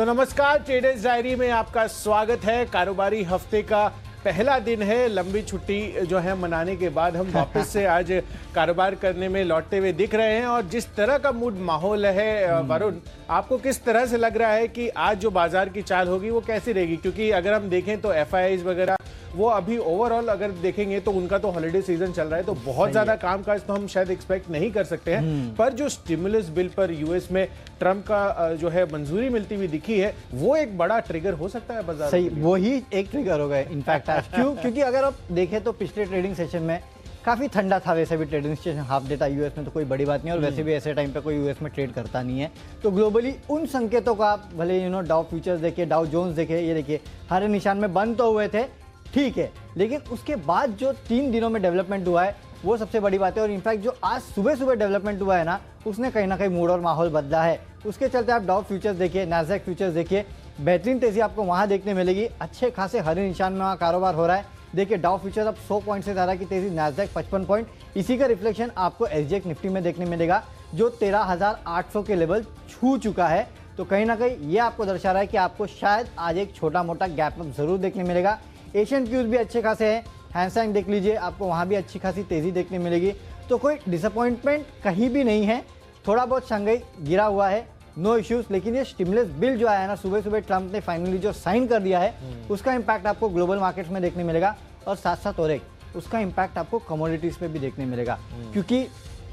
तो नमस्कार, traders diary में आपका स्वागत है। कारोबारी हफ्ते का पहला दिन है। लंबी छुट्टी जो है मनाने के बाद हम वापस से आज कारोबार करने में लौटते हुए दिख रहे हैं। और जिस तरह का मूड माहौल है वरुण, आपको किस तरह से लग रहा है कि आज जो बाजार की चाल होगी वो कैसी रहेगी? क्योंकि अगर हम देखें तो एफआईआईज वगैरह वो अभी ओवरऑल अगर देखेंगे तो उनका तो हॉलिडे सीजन चल रहा है, तो बहुत ज्यादा कामकाज तो हम शायद एक्सपेक्ट नहीं कर सकते हैं। पर जो स्टिमुलस बिल पर यूएस में ट्रंप का जो है मंजूरी मिलती हुई दिखी है, वो एक बड़ा ट्रिगर हो सकता है बाजार। सही, वही एक ट्रिगर होगा इनफैक्ट आज। क्योंकि अगर आप देखें तो पिछले ट्रेडिंग सेशन में काफी ठंडा था। वैसे भी ट्रेडिंग सेशन हाफ डे था यूएस में, तो कोई बड़ी बात नहीं। और वैसे भी ऐसे टाइम पे कोई यूएस में ट्रेड करता नहीं है। तो ग्लोबली उन संकेतों को आप भले डाउ फ्यूचर्स देखिए, डाउ जोन्स देखिए, ये देखिए हरे निशान में बंद तो हुए थे, ठीक है, लेकिन उसके बाद जो 3 दिनों में डेवलपमेंट हुआ है वो सबसे बड़ी बात है। और इनफैक्ट जो आज सुबह सुबह डेवलपमेंट हुआ है ना, उसने कहीं ना कहीं मूड और माहौल बदला है। उसके चलते आप डाउ फ्यूचर्स देखिए, नैस्डैक फ्यूचर्स देखिए, बेहतरीन तेजी आपको वहां देखने मिलेगी। अच्छे खासे हरे निशान में वहाँ कारोबार हो रहा है। देखिए डाउ फ्यूचर्स अब 100 पॉइंट से ज़्यादा की तेजी, नैस्डैक 55 पॉइंट। इसी का रिफ्लेक्शन आपको एसजीएक्स निफ्टी में देखने मिलेगा, जो 13,800 के लेवल छू चुका है। तो कहीं ना कहीं ये आपको दर्शा रहा है कि आपको शायद आज एक छोटा मोटा गैप अप जरूर देखने मिलेगा। एशियन क्यूज भी अच्छे खासे हैं, हैंसैंग देख लीजिए, आपको वहाँ भी अच्छी खासी तेज़ी देखने मिलेगी। तो कोई डिसअपॉइंटमेंट कहीं भी नहीं है। थोड़ा बहुत शंघाई गिरा हुआ है, नो इश्यूज। लेकिन ये स्टिमुलस बिल जो आया है ना, सुबह सुबह ट्रंप ने फाइनली जो साइन कर दिया है, उसका इम्पैक्ट आपको ग्लोबल मार्केट्स में देखने मिलेगा। और साथ साथ और एक उसका इम्पैक्ट आपको कमोडिटीज़ पे भी देखने मिलेगा। क्योंकि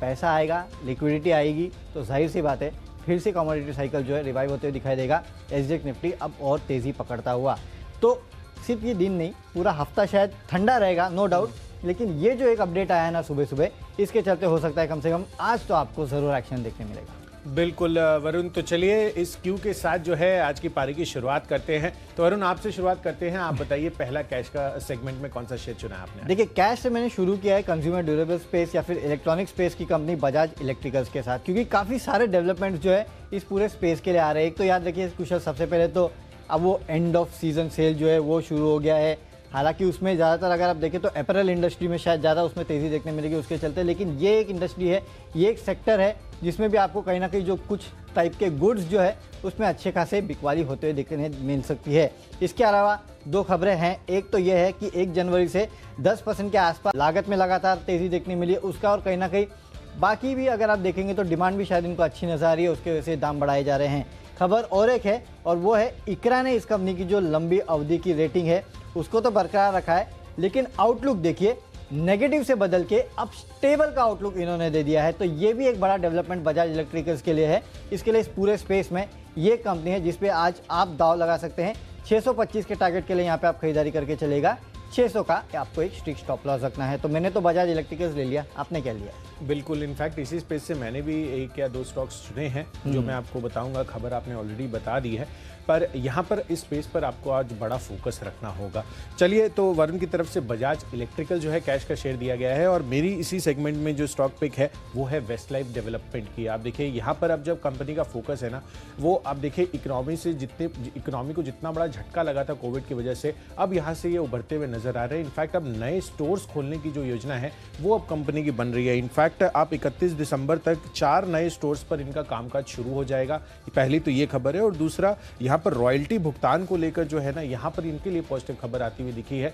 पैसा आएगा, लिक्विडिटी आएगी, तो जाहिर सी बात है फिर से कमोडिटी साइकिल जो है रिवाइव होते हुए दिखाई देगा। एसजीएक्स निफ्टी अब और तेज़ी पकड़ता हुआ। तो सिर्फ ये दिन नहीं, पूरा हफ्ता शायद ठंडा रहेगा, नो डाउट। लेकिन ये जो एक अपडेट आया है ना सुबह सुबह, इसके चलते हो सकता है कम से कम आज तो आपको जरूर एक्शन देखने मिलेगा। बिल्कुल वरुण, तो चलिए इस क्यू के साथ जो है आज की पारी की शुरुआत करते हैं। तो वरुण, आपसे शुरुआत करते हैं। आप बताइए पहला कैश का सेगमेंट में कौन सा शेयर चुना है आपने? देखिए कैश से मैंने शुरू किया है कंज्यूमर ड्यूरेबल स्पेस या फिर इलेक्ट्रॉनिक स्पेस की कंपनी बजाज इलेक्ट्रिकल्स के साथ, क्योंकि काफ़ी सारे डेवलपमेंट्स जो है इस पूरे स्पेस के लिए आ रहे हैं। एक तो याद रखिए कुशल, सबसे पहले तो अब वो एंड ऑफ सीजन सेल जो है वो शुरू हो गया है। हालांकि उसमें ज़्यादातर अगर आप देखें तो अपैरल इंडस्ट्री में शायद ज़्यादा उसमें तेज़ी देखने मिलेगी उसके चलते। लेकिन ये एक इंडस्ट्री है, ये एक सेक्टर है जिसमें भी आपको कहीं ना कहीं जो कुछ टाइप के गुड्स जो है उसमें अच्छे खासे बिकवाली होते हुए देखने मिल सकती है। इसके अलावा 2 खबरें हैं। एक तो ये है कि 1 जनवरी से 10% के आसपास लागत में लगातार तेज़ी देखने मिली है उसका। और कहीं ना कहीं बाकी भी अगर आप देखेंगे तो डिमांड भी शायद इनको अच्छी नजर आ रही है, उसके वजह से दाम बढ़ाए जा रहे हैं। खबर और एक है, और वो है इकरा ने इस कंपनी की जो लंबी अवधि की रेटिंग है उसको तो बरकरार रखा है, लेकिन आउटलुक देखिए नेगेटिव से बदल के अब स्टेबल का आउटलुक इन्होंने दे दिया है। तो ये भी एक बड़ा डेवलपमेंट बजाज इलेक्ट्रिकल्स के लिए है। इसके लिए इस पूरे स्पेस में ये कंपनी है जिसपे आज आप दाव लगा सकते हैं। 625 के टारगेट के लिए यहाँ पे आप खरीदारी करके चलेगा। 600 का आपको एक स्ट्रिक्ट स्टॉप लॉस रखना है। तो मैंने तो बजाज इलेक्ट्रिकल्स ले लिया, आपने क्या लिया? बिल्कुल, इनफैक्ट इसी स्पेस से मैंने भी 1 या 2 स्टॉक्स चुने हैं जो मैं आपको बताऊंगा। खबर आपने ऑलरेडी बता दी है, पर यहाँ पर इस स्पेस पर आपको आज बड़ा फोकस रखना होगा। चलिए, तो वरुण की तरफ से बजाज इलेक्ट्रिकल जो है कैश का शेयर दिया गया है। और मेरी इसी सेगमेंट में जो स्टॉक पिक है वो है वेस्टलाइफ डेवलपमेंट की। आप देखिए यहाँ पर अब जब कंपनी का फोकस है ना, वो आप देखिए इकोनॉमी को जितना बड़ा झटका लगा था कोविड की वजह से, अब यहाँ से ये उभरते हुए नजर आ रहे हैं। इनफैक्ट अब नए स्टोर्स खोलने की जो योजना है वो अब कंपनी की बन रही है। इनफैक्ट आप 31 दिसंबर तक 4 नए स्टोर्स पर इनका कामकाज शुरू हो जाएगा। पहली तो ये खबर है। और दूसरा, यहाँ पर रॉयल्टी भुगतान को लेकर जो है ना, यहाँ पर इनके लिए पॉजिटिव खबर आती हुई दिखी है।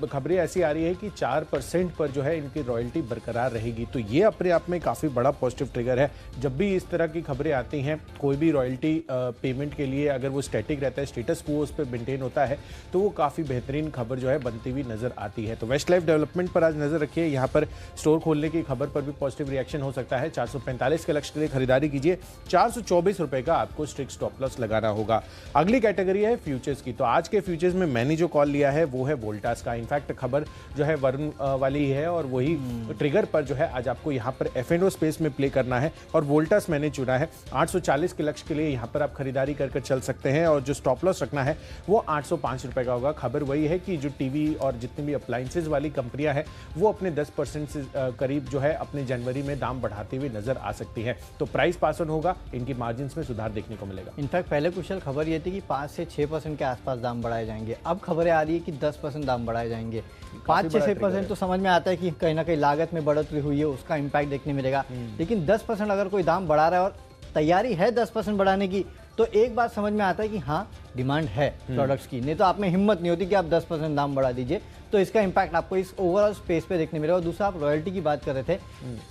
खबरें ऐसी आ रही है कि 4% पर जो है इनकी रॉयल्टी बरकरार रहेगी। तो ये अपने आप में काफ़ी बड़ा पॉजिटिव ट्रिगर है। जब भी इस तरह की खबरें आती हैं, कोई भी रॉयल्टी पेमेंट के लिए अगर वो स्टैटिक रहता है, स्टेटस को उस पर मेंटेन होता है, तो वो काफ़ी बेहतरीन खबर जो है बनती हुई नजर आती है। तो वेस्टलाइफ डेवलपमेंट पर आज नजर रखिए। यहाँ पर स्टोर खोलने की खबर पर भी पॉजिटिव रिएक्शन हो सकता है। 445 के लक्ष्य के लिए खरीदारी कीजिए। 424 रुपए का आपको स्ट्रिक्ट स्टॉप लॉस लगाना होगा। अगली कैटेगरी है फ्यूचर्स की। तो आज के फ्यूचर्स में मैंने जो कॉल लिया है वो है वोल्टास का। इनफैक्ट खबर जो है वरुण वाली है, और वही ट्रिगर पर जो है आज आपको यहाँ पर F&O स्पेस में प्ले करना है। और वोल्टास मैंने चुना है। 840 के लक्ष्य के लिए यहाँ पर आप खरीदारी कर चल सकते हैं। और जो स्टॉप लॉस रखना है वो 805 रुपए का होगा। खबर वही है कि जो टीवी और जितनी भी अप्लायंसेज वाली कंपनियां हैं वो अपने 10% से करीब जो है अपने जनवरी में दाम बढ़ाते हुए नजर आ सकती है। तो प्राइस पास ऑन होगा, इनकी मार्जिन्स में सुधार देखने को मिलेगा। इनफैक्ट पहले कुशल खबर ये थी कि 5 से 6% के आसपास दाम बढ़ाए जाएंगे। अब खबरें आ रही है कि 10% दाम बढ़ाए जाएंगे। 5 से 6% तो समझ में आता है कि कहीं ना कहीं लागत में बढ़ोतरी हुई है, उसका इम्पैक्ट देखने मिलेगा। लेकिन 10% अगर कोई दाम बढ़ा रहा है और तैयारी है 10% बढ़ाने की, तो एक बात समझ में आता है कि हाँ डिमांड है प्रोडक्ट्स की, नहीं तो आप में हिम्मत नहीं होती कि आप 10% दाम बढ़ा दीजिए। तो इसका इम्पैक्ट आपको इस ओवरऑल स्पेस पे देखने मिलेगा। और दूसरा, आप रॉयल्टी की बात कर रहे थे,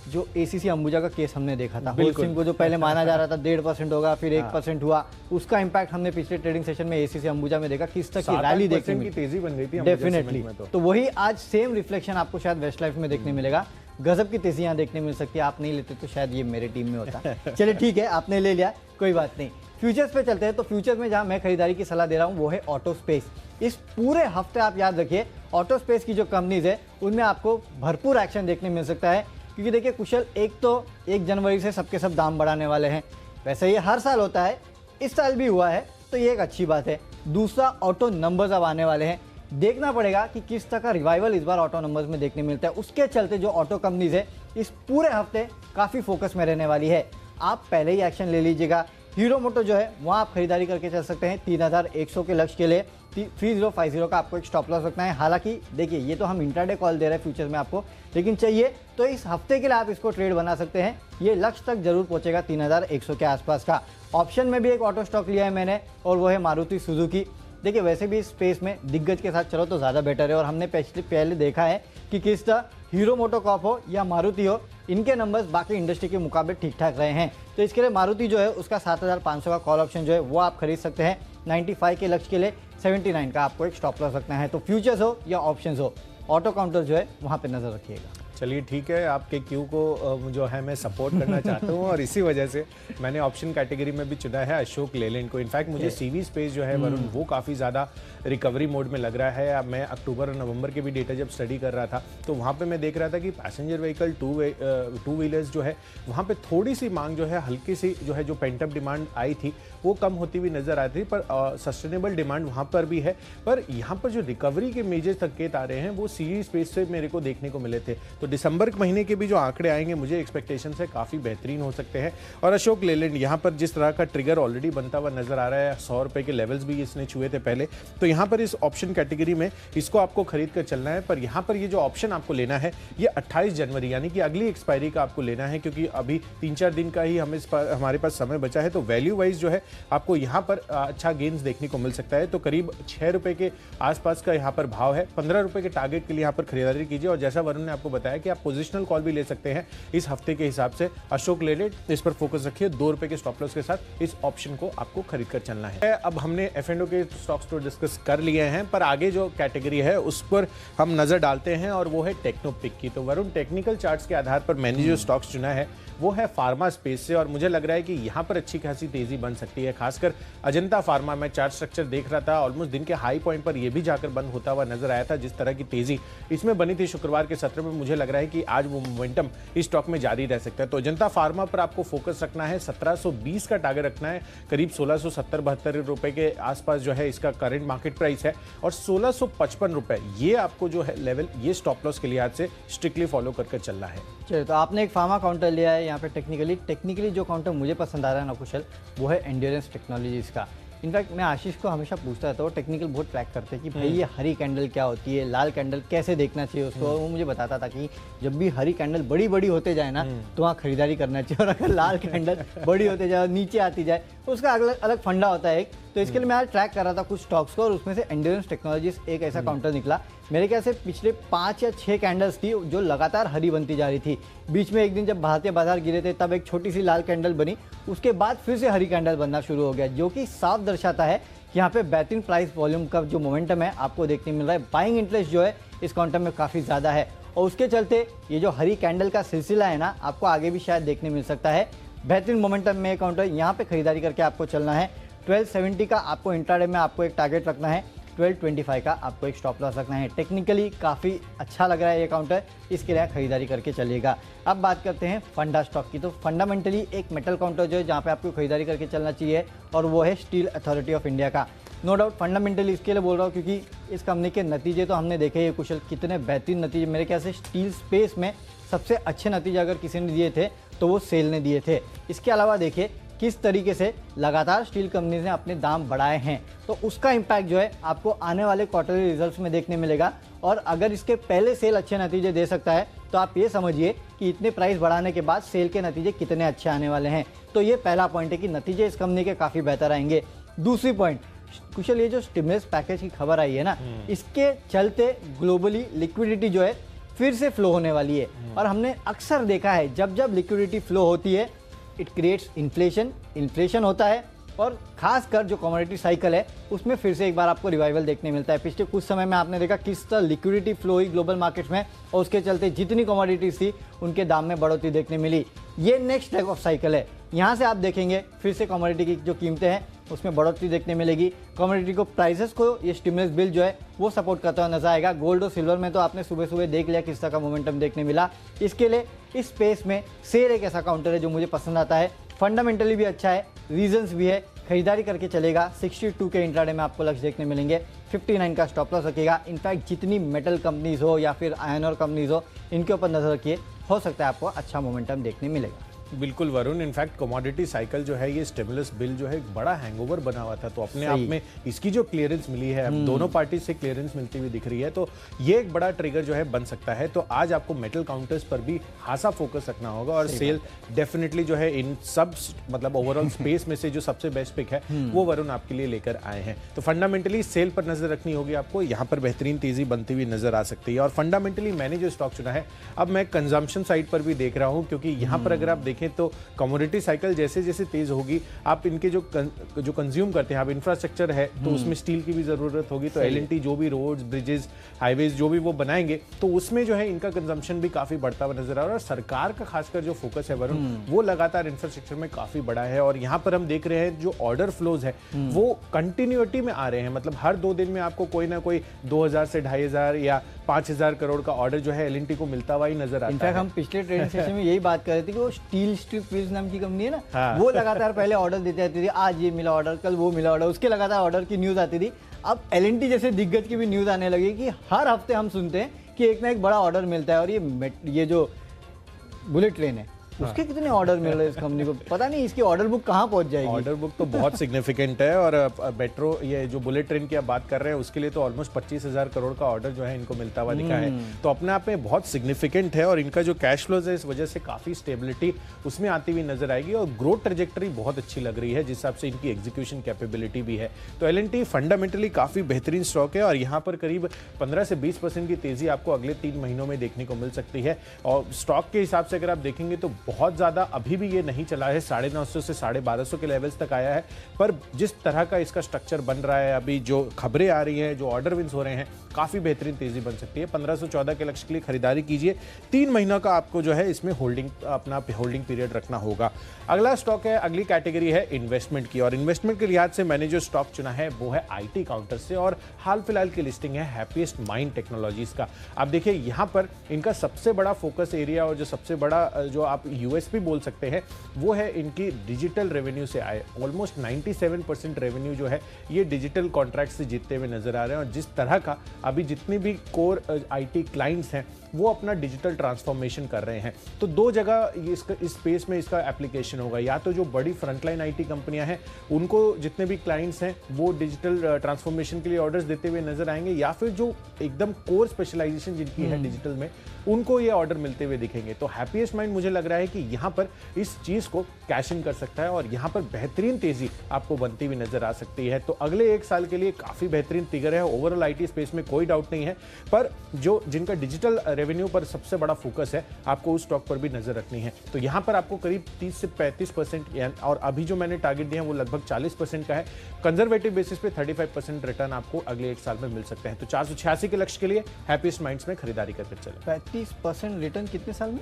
जो एसीसी अंबुजा का केस हमने देखा था, होलसेल को जो पहले माना जा रहा था 1.5% होगा, फिर 1% हुआ, उसका इम्पैक्ट हमने पिछले ट्रेडिंग सेशन में एसीसी अंबुजा में देखा, किस तक की रैली देखने की तेजी बन गई थी डेफिनेटली। तो वही आज सेम रिफ्लेक्शन आपको शायद वेस्ट लाइफ में देखने मिलेगा। गजब की तेजी यहाँ देखने मिल सकती है। आप नहीं लेते तो शायद ये मेरे टीम में होता। चलिए ठीक है, आपने ले लिया, कोई बात नहीं। फ्यूचर्स पे चलते हैं। तो फ्यूचर्स में जहां मैं खरीदारी की सलाह दे रहा हूं वो है ऑटो स्पेस। इस पूरे हफ्ते आप याद रखिए, ऑटो स्पेस की जो कंपनीज है उनमें आपको भरपूर एक्शन देखने मिल सकता है। क्योंकि देखिए कुशल, एक तो 1 जनवरी से सबके सब दाम बढ़ाने वाले हैं, वैसे ये हर साल होता है, इस साल भी हुआ है, तो ये एक अच्छी बात है। दूसरा, ऑटो नंबर्स अब आने वाले हैं, देखना पड़ेगा कि किस तरह का रिवाइवल इस बार ऑटो नंबर्स में देखने मिलता है। उसके चलते जो ऑटो कंपनीज है इस पूरे हफ्ते काफ़ी फोकस में रहने वाली है। आप पहले ही एक्शन ले लीजिएगा। हीरो मोटो जो है वहाँ आप खरीदारी करके चल सकते हैं 3100 के लक्ष्य के लिए। 3050 का आपको एक स्टॉप लॉस रखना है। हालांकि देखिए ये तो हम इंट्राडे कॉल दे रहे हैं फ्यूचर में आपको, लेकिन चाहिए तो इस हफ्ते के लिए आप इसको ट्रेड बना सकते हैं। ये लक्ष्य तक जरूर पहुंचेगा 3100 के आसपास का। ऑप्शन में भी एक ऑटो स्टॉक लिया है मैंने, और वो है मारुति सुजुकी। देखिए वैसे भी इस स्पेस में दिग्गज के साथ चलो तो ज़्यादा बेटर है, और हमने पहले देखा है कि किस तरह हीरो मोटोकॉर्प हो या मारुति हो, इनके नंबर्स बाकी इंडस्ट्री के मुकाबले ठीक ठाक रहे हैं। तो इसके लिए मारुति जो है उसका 7500 का कॉल ऑप्शन जो है वो आप खरीद सकते हैं। 95 के लक्ष्य के लिए 79 का आपको एक स्टॉप लॉस रखना है। तो फ्यूचर्स हो या ऑप्शंस हो, ऑटो काउंटर जो है वहाँ पे नजर रखिएगा। चलिए ठीक है, आपके क्यू को जो है मैं सपोर्ट करना चाहता हूँ और इसी वजह से मैंने ऑप्शन कैटेगरी में भी चुना है अशोक लेलैंड को। इनफैक्ट मुझे सीवी स्पेस जो है वरुण वो काफ़ी ज़्यादा रिकवरी मोड में लग रहा है। अब मैं अक्टूबर और नवंबर के भी डेटा जब स्टडी कर रहा था तो वहाँ पे मैं देख रहा था कि पैसेंजर व्हीकल टू व्हीलर्स जो है वहाँ पे थोड़ी सी मांग जो है हल्की सी जो है जो पेंटअप डिमांड आई थी वो कम होती हुई नजर आ रही थी, पर सस्टेनेबल डिमांड वहाँ पर भी है। पर यहाँ पर जो रिकवरी के मेजर संकेत आ रहे हैं वो सीवी स्पेस से मेरे को देखने को मिले थे। तो दिसंबर महीने के भी जो आंकड़े आएंगे मुझे एक्सपेक्टेशन से काफ़ी बेहतरीन हो सकते हैं। और अशोक लेलैंड यहाँ पर जिस तरह का ट्रिगर ऑलरेडी बनता हुआ नजर आ रहा है, 100 रुपए के लेवल्स भी इसने छुए थे पहले, तो यहाँ पर इस ऑप्शन कैटेगरी में इसको आपको खरीद कर चलना है। पर यहाँ पर ये जो ऑप्शन आपको लेना है ये 28 जनवरी यानी कि अगली एक्सपायरी का आपको लेना है, क्योंकि अभी 3-4 दिन का ही हमारे पास समय बचा है। तो वैल्यू वाइज जो है आपको यहाँ पर अच्छा गेन्स देखने को मिल सकता है। तो करीब 6 रुपए के आसपास का यहाँ पर भाव है। 15 रुपए के टारगेट के लिए यहाँ पर खरीदारी कीजिए। और जैसा वरुण ने आपको बताया कि आप पोजिशनल कॉल भी ले सकते हैं इस हफ्ते के हिसाब से। अशोक लेलैंड इस पर फोकस रखिए, 2 रुपए के स्टॉप लॉस के साथ इस ऑप्शन को आपको खरीद कर चलना है। अब हमने F&O के स्टॉक्स तो डिस्कस कर लिए हैं, पर आगे जो कैटेगरी है उस पर हम नजर डालते हैं और वो है टेक्नोपिक की। तो वरुण, टेक्निकल चार्ट्स के आधार पर मैंने जो स्टॉक्स चुना है वो है फार्मा स्पेस से, और मुझे लग रहा है कि यहाँ पर अच्छी खासी तेजी बन सकती है। खासकर अजंता फार्मा में चार्ट स्ट्रक्चर देख रहा था, ऑलमोस्ट दिन के हाई पॉइंट पर यह भी जाकर बंद होता हुआ नजर आया था। जिस तरह की तेजी इसमें बनी थी शुक्रवार के सत्र में, मुझे लग रहा है कि आज वो मोमेंटम इस स्टॉक में जारी रह सकता है। तो अजंता फार्मा पर आपको फोकस रखना है, 1720 का टारगेट रखना है। करीब 1670-72 रुपए के आसपास जो है इसका करंट मार्केट प्राइस है, और 1655 रुपए ये आपको जो है लेवल, ये स्टॉप लॉस के लिहाज से स्ट्रिक्टली फॉलो करके चलना है। चलिए, तो आपने एक फार्मा काउंटर लिया है यहाँ पे। टेक्निकली जो काउंटर मुझे पसंद आ रहा है ना कुशल, वो है एंड्योरेंस टेक्नोलॉजीज का। इनफैक्ट मैं आशीष को हमेशा पूछता रहता हूँ, टेक्निकल बहुत ट्रैक करते हैं कि भाई ये हरी कैंडल क्या होती है, लाल कैंडल कैसे देखना चाहिए उसको। वो मुझे बताता था कि जब भी हरी कैंडल बड़ी बड़ी होते जाए ना तो वहाँ खरीदारी करना चाहिए, और अगर लाल कैंडल बड़ी होते जाए और नीचे आती जाए तो उसका अलग अलग फंडा होता है एक। तो इसके लिए मैं आज ट्रैक कर रहा था कुछ स्टॉक्स को, और उसमें से एंड्योरेंस टेक्नोलॉजीज एक ऐसा काउंटर निकला। मेरे ख्याल से पिछले 5 या 6 कैंडल्स थी जो लगातार हरी बनती जा रही थी। बीच में एक दिन जब भारतीय बाजार गिरे थे तब एक छोटी सी लाल कैंडल बनी, उसके बाद फिर से हरी कैंडल बनना शुरू हो गया, जो कि साफ दर्शाता है कि यहाँ पे बेहतरीन प्राइस वॉल्यूम का जो मोमेंटम है आपको देखने मिल रहा है। बाइंग इंटरेस्ट जो है इस काउंटर में काफ़ी ज़्यादा है, और उसके चलते ये जो हरी कैंडल का सिलसिला है ना आपको आगे भी शायद देखने मिल सकता है। बेहतरीन मोमेंटम में काउंटर, यहाँ पे खरीदारी करके आपको चलना है। 1270 का आपको इंट्राडे में आपको एक टारगेट रखना है, 1225 का आपको एक स्टॉप लॉस रखना है। टेक्निकली काफ़ी अच्छा लग रहा है ये काउंटर, इसके लिए खरीदारी करके चलिएगा। अब बात करते हैं फंडा स्टॉक की। तो फंडामेंटली एक मेटल काउंटर जो है जहाँ पे आपको खरीदारी करके चलना चाहिए, और वो है स्टील अथॉरिटी ऑफ इंडिया का। नो डाउट फंडामेंटली इसके लिए बोल रहा हूँ क्योंकि इस कंपनी के नतीजे तो हमने देखे ये कुशल, कितने बेहतरीन नतीजे। मेरे ख्याल से स्टील स्पेस में सबसे अच्छे नतीजे अगर किसी ने दिए थे तो वो सेल ने दिए थे। इसके अलावा देखिए किस तरीके से लगातार स्टील कंपनीज ने अपने दाम बढ़ाए हैं, तो उसका इम्पैक्ट जो है आपको आने वाले क्वार्टरली रिजल्ट्स में देखने मिलेगा। और अगर इसके पहले सेल अच्छे नतीजे दे सकता है तो आप ये समझिए कि इतने प्राइस बढ़ाने के बाद सेल के नतीजे कितने अच्छे आने वाले हैं। तो ये पहला पॉइंट है कि नतीजे इस कंपनी के काफ़ी बेहतर आएंगे। दूसरी पॉइंट, कुशल, ये जो स्टिमुलस पैकेज की खबर आई है ना, इसके चलते ग्लोबली लिक्विडिटी जो है फिर से फ्लो होने वाली है। और हमने अक्सर देखा है जब जब लिक्विडिटी फ्लो होती है इट क्रिएट्स इन्फ्लेशन होता है, और खासकर जो कमोडिटी साइकिल है उसमें फिर से एक बार आपको रिवाइवल देखने मिलता है। पिछले कुछ समय में आपने देखा किस तरह लिक्विडिटी फ्लो हुई ग्लोबल मार्केट्स में, और उसके चलते जितनी कमोडिटीज थी उनके दाम में बढ़ोतरी देखने मिली। ये नेक्स्ट लेग ऑफ साइकिल है। यहाँ से आप देखेंगे फिर से कमोडिटी की जो कीमतें हैं उसमें बढ़ोतरी देखने मिलेगी। कमोडिटी को प्राइसेस को ये स्टिमुलस बिल जो है वो सपोर्ट करता हुआ नजर आएगा। गोल्ड और सिल्वर में तो आपने सुबह सुबह देख लिया किस तरह का मोमेंटम देखने मिला। इसके लिए इस स्पेस में शेयर एक ऐसा काउंटर है जो मुझे पसंद आता है, फंडामेंटली भी अच्छा है, रीजंस भी है, खरीदारी करके चलेगा। 62 के इंट्राडे में आपको लक्ष्य देखने मिलेंगे, 59 का स्टॉप लॉस रखेगा। इनफैक्ट जितनी मेटल कंपनीज हो या फिर आयरन और कंपनीज हो इनके ऊपर नजर रखिए, हो सकता है आपको अच्छा मोमेंटम देखने मिलेगा। बिल्कुल वरुण, इनफैक्ट कमोडिटी साइकिल जो है ये स्टिमुलस बिल जो है एक बड़ा हैंगओवर बना हुआ था, तो अपने आप में इसकी जो क्लियरेंस मिली है, अब दोनों पार्टी से क्लियरेंस मिलती हुई दिख रही है, तो ये एक बड़ा ट्रिगर जो है बन सकता है। तो आज आपको मेटल काउंटर्स पर भी खासा फोकस रखना होगा, और सेल डेफिनेटली जो है इन सब मतलब ओवरऑल स्पेस में से जो सबसे बेस्ट पिक है वो वरुण आपके लिए लेकर आए हैं। तो फंडामेंटली सेल पर नजर रखनी होगी आपको, यहाँ पर बेहतरीन तेजी बनती हुई नजर आ सकती है। और फंडामेंटली मैंने जो स्टॉक चुना है, अब मैं कंजम्पशन साइड पर भी देख रहा हूँ, क्योंकि यहाँ पर अगर आप देखें तो कमोडिटी साइकिल जैसे जैसे तेज होगी, आप इनके जो कंज्यूम करते हैं, आप इंफ्रास्ट्रक्चर है तो उसमें स्टील की भी जरूरत होगी, तो एलएनटी जो भी रोड्स, ब्रिजेस, हाईवेज जो भी वो बनाएंगे तो उसमें जो है इनका कंजम्पशन भी काफी बढ़ता हुआ नजर आ रहा है। और सरकार का खासकर जो फोकस है वरुण, वो लगातार इंफ्रास्ट्रक्चर में काफी बड़ा है। और यहाँ पर हम देख रहे हैं जो ऑर्डर फ्लोज है वो कंटिन्यूटी में आ रहे हैं, मतलब हर 2 दिन में आपको कोई ना कोई 2000 से 2500 या 5000 करोड़ का ऑर्डर जो है एलएनटी को मिलता हुआ ही नजर आता है। इनफैक्ट हम पिछले ट्रेडिंग सेशन में यही बात कर रहे थे कि वो स्टील स्ट्रिप व्हील्स नाम की कंपनी है ना, वो लगातार पहले ऑर्डर देती रहती थी, आज ये मिला ऑर्डर, कल वो मिला ऑर्डर, उसके लगातार ऑर्डर की न्यूज आती थी। अब एलएनटी जैसे दिग्गज की भी न्यूज आने लगी कि हर हफ्ते हम सुनते हैं कि एक ना एक बड़ा ऑर्डर मिलता है। और ये जो बुलेट ट्रेन है उसके कितने ऑर्डर मिल रहे हैं इस कंपनी को, पता नहीं इसकी ऑर्डर बुक कहाँ पहुंच जाएगी। ऑर्डर बुक तो बहुत सिग्निफिकेंट है, और मेट्रो ये जो बुलेट ट्रेन की आप बात कर रहे हैं उसके लिए तो ऑलमोस्ट 25,000 करोड़ का ऑर्डर जो है इनको मिलता हुआ दिखा है, तो अपने आप में बहुत सिग्निफिकेंट है। और इनका जो कैश फ्लोज है इस वजह से काफी स्टेबिलिटी उसमें आती हुई नजर आएगी, और ग्रोथ ट्रेजेक्टरी बहुत अच्छी लग रही है जिस हिसाब से इनकी एग्जीक्यूशन कैपेबिलिटी भी है। तो एलएनटी फंडामेंटली काफी बेहतरीन स्टॉक है, और यहाँ पर करीब 15 से 20% की तेजी आपको अगले 3 महीनों में देखने को मिल सकती है। और स्टॉक के हिसाब से अगर आप देखेंगे तो बहुत ज्यादा अभी भी ये नहीं चला है, 950 से 1250 के लेवल्स तक आया है, पर जिस तरह का इसका स्ट्रक्चर बन रहा है, अभी जो खबरें आ रही हैं, जो ऑर्डर विंस हो रहे हैं, काफी बेहतरीन तेजी बन सकती है। 1514 के लक्ष्य के लिए खरीदारी कीजिए, 3 महीनों का आपको जो है इसमें अपना होल्डिंग पीरियड रखना होगा। अगला स्टॉक है, अगली कैटेगरी है इन्वेस्टमेंट की, और इन्वेस्टमेंट के लिहाज से मैंने जो स्टॉक चुना है वो है आईटी काउंटर से, और हाल फिलहाल की लिस्टिंग है हैप्पीएस्ट माइंड टेक्नोलॉजीज का। आप देखिए यहाँ पर इनका सबसे बड़ा फोकस एरिया और जो सबसे बड़ा जो आप यूएसपी बोल सकते हैं वो है इनकी डिजिटल रेवेन्यू से आए। ऑलमोस्ट 97% रेवेन्यू जो है ये डिजिटल कॉन्ट्रैक्ट से जीतते हुए नजर आ रहे हैं, और जिस तरह का अभी जितने भी कोर आईटी क्लाइंट्स हैं वो अपना डिजिटल ट्रांसफॉर्मेशन कर रहे हैं, तो 2 जगह इस स्पेस में इसका एप्लीकेशन होगा। या तो जो बड़ी फ्रंटलाइन आईटी कंपनियां हैं उनको जितने भी क्लाइंट्स हैं वो डिजिटल ट्रांसफॉर्मेशन के लिए ऑर्डर्स देते हुए नजर आएंगे, या फिर जो एकदम कोर स्पेशलाइजेशन जिनकी है डिजिटल में उनको ये ऑर्डर मिलते हुए दिखेंगे। तो हैप्पीएस्ट माइंड मुझे लग रहा है कि यहाँ पर इस चीज को कैश इन कर सकता है, और यहाँ पर बेहतरीन तेजी आपको बनती हुई नजर आ सकती है। तो अगले 1 साल के लिए काफी बेहतरीन फिगर है, ओवरऑल आईटी स्पेस में कोई डाउट नहीं है, पर जो जिनका डिजिटल रेवेन्यू पर सबसे बड़ा फोकस है आपको उस स्टॉक पर भी नजर रखनी है। तो यहाँ पर आपको करीब 30 से 35%, और अभी जो मैंने टारगेट दिया है वो लगभग 40% का है। कंजर्वेटिव बेसिस पे 35% रिटर्न आपको अगले 1 साल में मिल सकते हैं। तो 486 के लक्ष्य के लिए हैप्पीएस्ट माइंड्स में खरीदारी करके चले। 35% रिटर्न कितने साल में?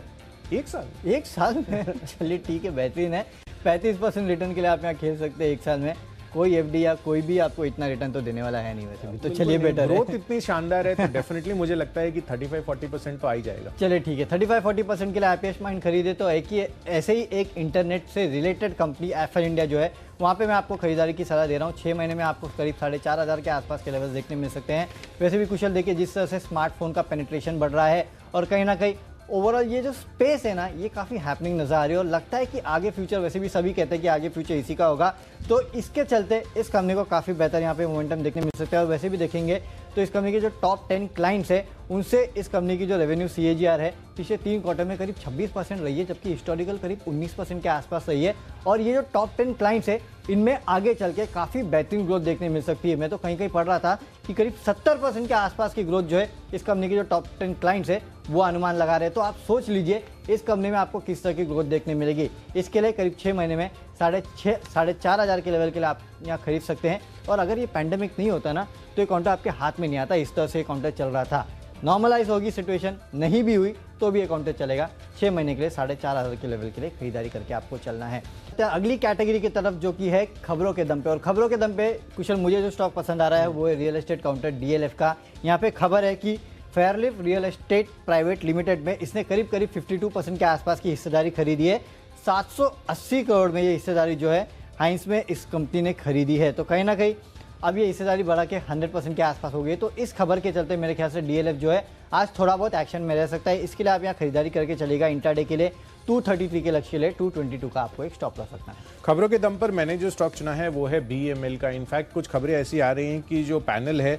1 साल में चलिए ठीक है, बेहतरीन है। 35% रिटर्न के लिए आप यहाँ खेल सकते हैं 1 साल में। कोई एफडी या कोई भी आपको इतना रिटर्न तो देने वाला है नहीं वैसे भी, तो चलिए बेटर है। ग्रोथ इतनी शानदार है तो डेफिनेटली मुझे लगता है कि 35-40% तो आ ही जाएगा। चलिए ठीक है, 35-40% के लिए हैप्पीएस्ट माइंड खरीदे तो ऐसे ही एक इंटरनेट से रिलेटेड कंपनी एफएल इंडिया जो है वहाँ पे मैं आपको खरीदारी की सलाह दे रहा हूँ। 6 महीने में आपको करीब 4,500 के आसपास के लेवल देखने मिल सकते हैं। वैसे भी कुशल देखिए जिस तरह से स्मार्टफोन का पेनिट्रेशन बढ़ रहा है, और कहीं ना कहीं ओवरऑल ये जो स्पेस है ना ये काफ़ी हैपनिंग नज़र आ रही है, और लगता है कि आगे फ्यूचर, वैसे भी सभी कहते हैं कि आगे फ्यूचर इसी का होगा, तो इसके चलते इस कंपनी को काफ़ी बेहतर यहाँ पे मोमेंटम देखने मिल सकता है। और वैसे भी देखेंगे तो इस कंपनी के जो टॉप 10 क्लाइंट्स है उनसे इस कंपनी की जो रेवेन्यू CAGR है पिछले 3 क्वार्टर में करीब 26% रही है, जबकि हिस्टोरिकल करीब 19% के आसपास रही है। और ये जो टॉप 10 क्लाइंट्स है इनमें आगे चल के काफ़ी बेहतरीन ग्रोथ देखने मिल सकती है। मैं तो कहीं कहीं पढ़ रहा था कि करीब 70% के आसपास की ग्रोथ जो है इस कंपनी के जो टॉप 10 क्लाइंट्स है वो अनुमान लगा रहे हैं। तो आप सोच लीजिए इस कंपनी में आपको किस तरह की ग्रोथ देखने मिलेगी। इसके लिए करीब 6 महीने में 4,500 के लेवल के लिए आप यहाँ खरीद सकते हैं। और अगर ये पैंडेमिक नहीं होता ना तो ये काउंटर आपके हाथ में नहीं आता, इस तरह से काउंटर चल रहा था। नॉर्मलाइज होगी सिचुएशन, नहीं भी हुई तो भी ये काउंटर चलेगा। 6 महीने के लिए 4,500 के लेवल के लिए खरीदारी करके आपको चलना है। तो अगली कैटेगरी की तरफ जो कि है खबरों के दम पे, और खबरों के दम पे कुशल मुझे जो स्टॉक पसंद आ रहा है वो है रियल एस्टेट काउंटर DLF का। यहाँ पे खबर है कि फेयरलिफ रियल एस्टेट प्राइवेट लिमिटेड में इसने करीब 52% के आसपास की हिस्सेदारी खरीदी है। 780 करोड़ में ये हिस्सेदारी जो है हाइंस में इस कंपनी ने खरीदी है। तो कहीं ना कहीं अब ये हिस्सेदारी बढ़ा के 100% के आसपास हो गई। तो इस खबर के चलते मेरे ख्याल से DLF जो है आज थोड़ा बहुत एक्शन में रह सकता है। इसके लिए आप यहाँ खरीदारी करके चलेगा। इंट्राडे के लिए 233 के लक्ष्य के लिए 222 का आपको एक स्टॉप लॉस रखना है। खबरों के दम पर मैंने जो स्टॉक चुना है वो है BML का। इनफैक्ट कुछ खबरें ऐसी आ रही हैं कि जो पैनल है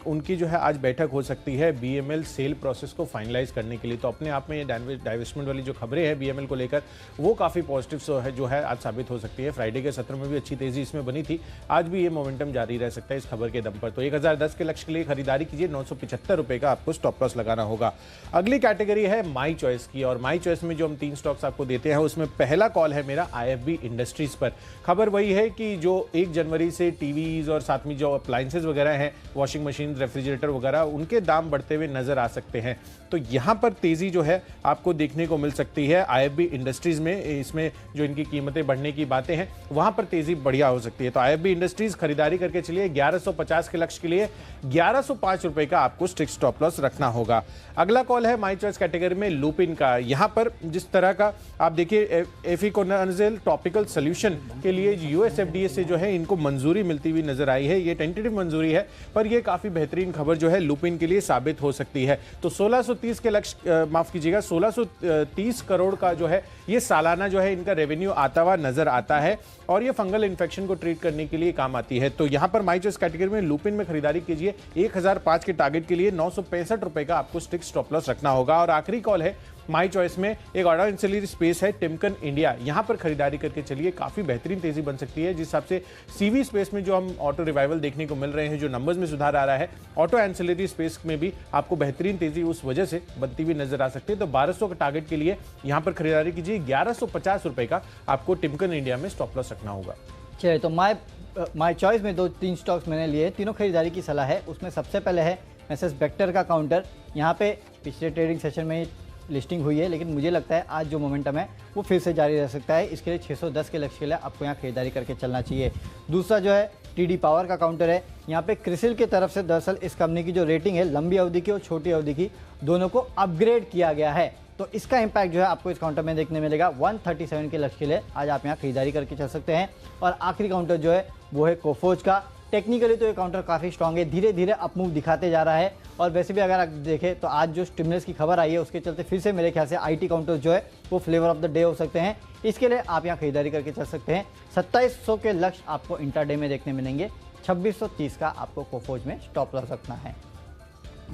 उनकी जो है आज बैठक हो सकती है BML सेल प्रोसेस को फाइनलाइज करने के लिए। तो अपने आप में ये डाइवेस्टमेंट वाली जो खबरें हैं BML को लेकर वो काफ़ी पॉजिटिव है जो है आज साबित हो सकती है। फ्राइडे के सत्र में भी अच्छी तेजी इसमें बनी थी, आज भी ये मोमेंटम जारी रह सकता है इस खबर के दम पर। तो 1010 के लक्ष्य के लिए खरीदारी कीजिए, 975 रुपये का आपको स्टॉप लॉस लगाना होगा। अगली कैटेगरी है माई चॉइस की, और माई चॉइस में जो हम 3 स्टॉक्स आपको देते हैं उसमें पहला कॉल है मेरा IFB इंडस्ट्रीज पर। खबर वही है कि जो 1 जनवरी से टीवीज और साथ में जो अप्लायंसेज वगैरह हैं, वॉशिंग मशीन, रेफ्रिजरेटर वगैरह, उनके दाम बढ़ते हुए नजर आ सकते हैं। तो यहां पर तेजी जो है आपको देखने को मिल सकती है IFB इंडस्ट्रीज में। इसमें जो इनकी कीमतें बढ़ने की बातें हैं वहां पर तेजी बढ़िया हो सकती है। तो IFB इंडस्ट्रीज खरीदारी करके चलिए। 1150 के लक्ष्य के लिए 1105 रुपए का आपको स्ट्रिक्ट स्टॉप लॉस रखना होगा। अगला कॉल है माई चॉइस कैटेगरी में लुपिन का। यहां पर जिस तरह का आप देखिए एफिकोनाज़ोल टॉपिकल सॉल्यूशन के लिए US FDA से जो है इनको मंजूरी मिलती हुई नजर आई है। ये टेंटेटिव मंजूरी है पर ये काफी बेहतरीन खबर जो है लुपिन के लिए साबित हो सकती है। तो 1630 के लक्ष्य माफ कीजिएगा 1630 करोड़ का जो है ये सालाना जो है इनका रेवेन्यू आता हुआ नजर आता है और ये फंगल इन्फेक्शन को ट्रीट करने के लिए काम आती है। तो यहां पर माई चॉइस कैटेगरी में लुपिन में खरीदारी कीजिए। 1005 के टारगेट के लिए 965 रुपए का आपको स्ट्रिक्ट स्टॉप लॉस रखना होगा। और आखिरी कॉल है माई चॉइस में एक ऑटो एंसिलरी स्पेस है टिमकन इंडिया। यहां पर खरीदारी करके चलिए, काफी बेहतरीन तेजी बन सकती है। जिस हिसाब से CV स्पेस में जो हम ऑटो रिवाइवल देखने को मिल रहे हैं, जो नंबर्स में सुधार आ रहा है, ऑटो एंसिलरी स्पेस में भी आपको बेहतरीन तेजी उस वजह से बनती हुई नजर आ सकती है। तो 1200 का टारगेट के लिए यहां पर खरीदारी कीजिए। 1150 रुपए का आपको टिमकन इंडिया में स्टॉप लॉस रखना होगा। चलिए, तो माई चॉइस में 2-3 स्टॉक्स मैंने लिए, तीनों खरीदारी की सलाह है। उसमें सबसे पहले है मैसेज बेक्टर का काउंटर। यहाँ पे पिछले ट्रेडिंग सेशन में लिस्टिंग हुई है, लेकिन मुझे लगता है आज जो मोमेंटम है वो फिर से जारी रह सकता है। इसके लिए 610 के लक्ष्य के लिए आपको यहाँ खरीदारी करके चलना चाहिए। दूसरा जो है TD पावर का काउंटर है। यहाँ पे क्रिसिल की तरफ से दरअसल इस कंपनी की जो रेटिंग है लंबी अवधि की और छोटी अवधि की दोनों को अपग्रेड किया गया है। तो इसका इंपैक्ट जो है आपको इस काउंटर में देखने मिलेगा। 137 के लक्ष्य के लिए आज आप यहाँ खरीदारी करके चल सकते हैं। और आखिरी काउंटर जो है वो है कोफोज का। टेक्निकली तो ये काउंटर काफ़ी स्ट्रांग है, धीरे धीरे अपमूव दिखाते जा रहा है। और वैसे भी अगर आप देखें तो आज जो स्टिमुलस की खबर आई है उसके चलते फिर से मेरे ख्याल से IT काउंटर्स जो है वो फ्लेवर ऑफ द डे हो सकते हैं। इसके लिए आप यहाँ खरीदारी करके चल सकते हैं। 2700 के लक्ष्य आपको इंट्राडे में देखने मिलेंगे। 2630 का आपको कोफोज में स्टॉप लॉस रखना है।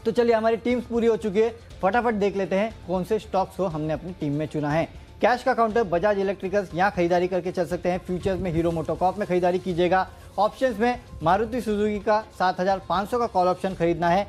तो चलिए, हमारी टीम्स पूरी हो चुकी है। फटाफट देख लेते हैं कौन से स्टॉक्स को हमने अपनी टीम में चुना है। कैश का काउंटर बजाज इलेक्ट्रिकल्स, यहाँ खरीदारी करके चल सकते हैं। फ्यूचर्स में हीरो मोटोकॉर्प में खरीदारी कीजिएगा। ऑप्शंस में मारुति सुजुकी का 7500 का कॉल ऑप्शन खरीदना है।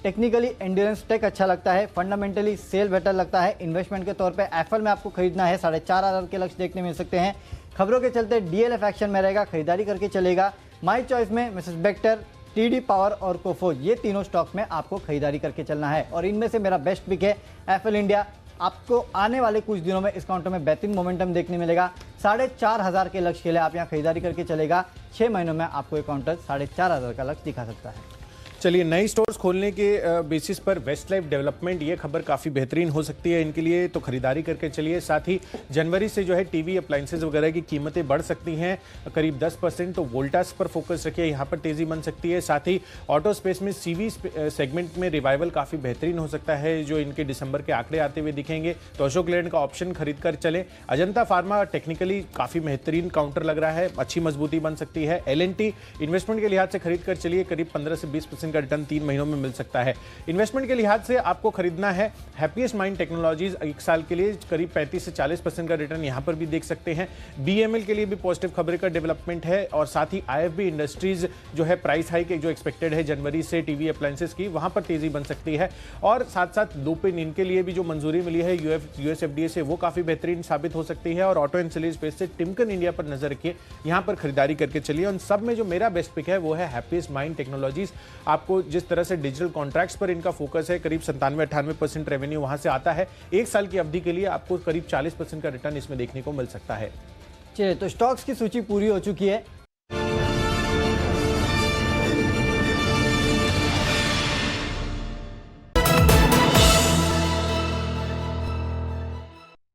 टेक्निकली एंड्योरेंस टेक अच्छा लगता है, फंडामेंटली सेल बेटर लगता है। इन्वेस्टमेंट के तौर पे एफएल में आपको खरीदना है। 4500 के लक्ष्य देखने मिल सकते हैं। खबरों के चलते DLF एक्शन में रहेगा, खरीदारी करके चलेगा। माई चॉइस में मिसेस बेक्टर, TD पावर और कोफोज, ये तीनों स्टॉक्स में आपको खरीदारी करके चलना है। और इनमें से मेरा बेस्ट पिक है एफएल इंडिया। आपको आने वाले कुछ दिनों में इस काउंटर में बेहतरीन मोमेंटम देखने मिलेगा। 4500 के लक्ष्य के लिए आप यहाँ खरीदारी करके चलेगा। 6 महीनों में आपको ये काउंटर 4500 का लक्ष्य दिखा सकता है। चलिए, नई स्टोर्स खोलने के बेसिस पर वेस्ट लाइफ डेवलपमेंट, ये खबर काफ़ी बेहतरीन हो सकती है इनके लिए, तो खरीदारी करके चलिए। साथ ही जनवरी से जो है टीवी अप्लायंसेज वगैरह की कीमतें बढ़ सकती हैं करीब 10%, तो वोल्टास पर फोकस रखिए, यहाँ पर तेज़ी बन सकती है। साथ ही ऑटो स्पेस में CV सेगमेंट में रिवाइवल काफ़ी बेहतरीन हो सकता है, जो इनके दिसंबर के आंकड़े आते हुए दिखेंगे। तो अशोक लेलैंड का ऑप्शन खरीद कर चले। अजंता फार्मा टेक्निकली काफ़ी बेहतरीन काउंटर लग रहा है, अच्छी मजबूती बन सकती है। L&T इन्वेस्टमेंट के लिहाज से खरीद कर चलिए, करीब 15 से 20% 40% का रिटर्न 3 महीनों में मिल सकता है। इन्वेस्टमेंट के लिहाज से आपको खरीदना है हैप्पीएस्ट माइंड टेक्नोलॉजीज, 1 साल के लिए करीब 35 से 40% का रिटर्न यहां पर भी देख सकते हैं। बीएमएल के लिए भी पॉजिटिव खबरें का डेवलपमेंट है और साथ ही आईएफबी इंडस्ट्रीज जो है प्राइस हाइक जो एक्सपेक्टेड है जनवरी से टीवी अप्लायंसेस की, वहां पर तेजी बन सकती है। और साथ साथ लुपिन इनके लिए भी जो मंजूरी मिली है यूएस एफडीए से, वो काफी बेहतरीन साबित हो सकती है। और ऑटो एंसिलरी स्पेस से टिमकन इंडिया पर नजर रखिए, यहां पर खरीदारी करके चलिए। उन सब में जो मेरा बेस्ट पिक है वो है हैप्पीएस्ट माइंड टेक्नोलॉजीज। आपको जिस तरह से डिजिटल कॉन्ट्रैक्ट्स पर इनका फोकस है, करीब 97-98% रेवेन्यू वहां से आता है। 1 साल की अवधि के लिए आपको करीब 40% का रिटर्न इसमें देखने को मिल सकता है। चलिए, तो स्टॉक्स की सूची पूरी हो चुकी है।